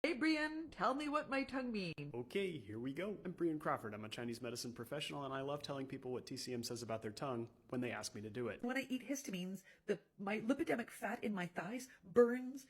Hey Brian, tell me what my tongue means. Okay, here we go. I'm Brian Crawford. I'm a Chinese medicine professional, and I love telling people what TCM says about their tongue when they ask me to do it. When I eat histamines, my lipidemic fat in my thighs burns,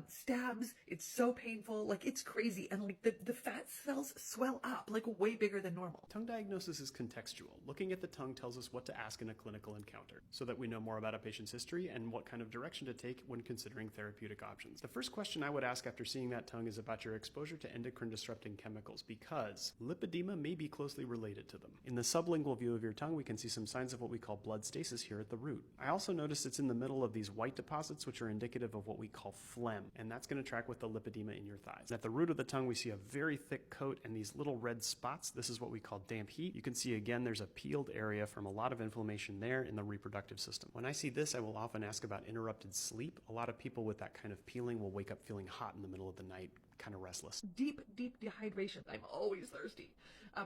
stabs. It's so painful, like it's crazy, and like the fat cells swell up, like way bigger than normal. Tongue diagnosis is contextual. Looking at the tongue tells us what to ask in a clinical encounter, so that we know more about a patient's history and what kind of direction to take when considering therapeutic options. The first question I would ask after seeing that tongue is about your exposure to endocrine disrupting chemicals, because lipedema may be closely related to them. In the sublingual view of your tongue, we can see some signs of what we call blood stasis here at the root. I also noticed it's in the middle of these white deposits, which are indicative of what we call phlegm, and that's going to track with the lipedema in your thighs. At the root of the tongue, we see a very thick coat and these little red spots. This is what we call damp heat. You can see again there's a peeled area from a lot of inflammation there in the reproductive system. When I see this, I will often ask about interrupted sleep. A lot of people with that kind of peeling will wake up feeling hot in the middle of the night, kind of restless. Deep dehydration. I'm always thirsty.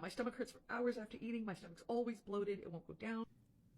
My stomach hurts for hours after eating. My stomach's always bloated. It won't go down.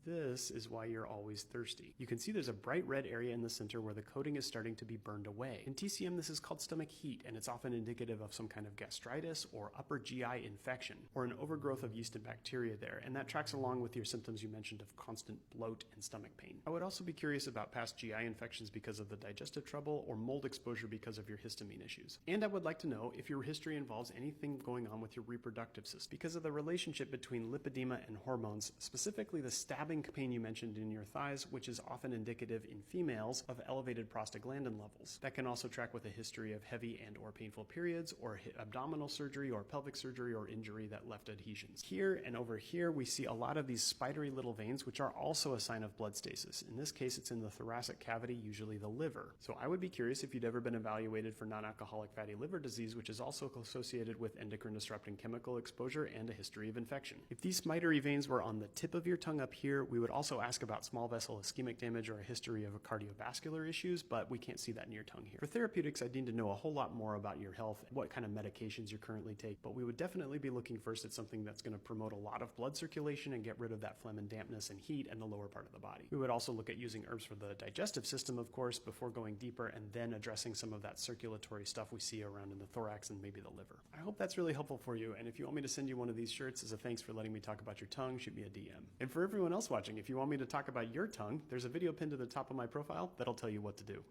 This is why you're always thirsty. You can see there's a bright red area in the center where the coating is starting to be burned away. In TCM, this is called stomach heat, and it's often indicative of some kind of gastritis or upper GI infection, or an overgrowth of yeast and bacteria there, and that tracks along with your symptoms you mentioned of constant bloat and stomach pain. I would also be curious about past GI infections because of the digestive trouble, or mold exposure because of your histamine issues. And I would like to know if your history involves anything going on with your reproductive system, because of the relationship between lipedema and hormones, specifically the stabbing pain you mentioned in your thighs, which is often indicative in females of elevated prostaglandin levels. That can also track with a history of heavy and or painful periods, or abdominal surgery, or pelvic surgery, or injury that left adhesions. Here and over here, we see a lot of these spidery little veins, which are also a sign of blood stasis. In this case, it's in the thoracic cavity, usually the liver. So I would be curious if you'd ever been evaluated for non-alcoholic fatty liver disease, which is also associated with endocrine disrupting chemical exposure and a history of infection. If these spidery veins were on the tip of your tongue up here, we would also ask about small vessel ischemic damage or a history of cardiovascular issues, but we can't see that in your tongue here. For therapeutics, I need to know a whole lot more about your health, what kind of medications you currently take, but we would definitely be looking first at something that's going to promote a lot of blood circulation and get rid of that phlegm and dampness and heat in the lower part of the body. We would also look at using herbs for the digestive system, of course, before going deeper and then addressing some of that circulatory stuff we see around in the thorax and maybe the liver. I hope that's really helpful for you, and if you want me to send you one of these shirts as a thanks for letting me talk about your tongue, shoot me a DM. And for everyone else watching, if you want me to talk about your tongue, there's a video pinned to the top of my profile that'll tell you what to do.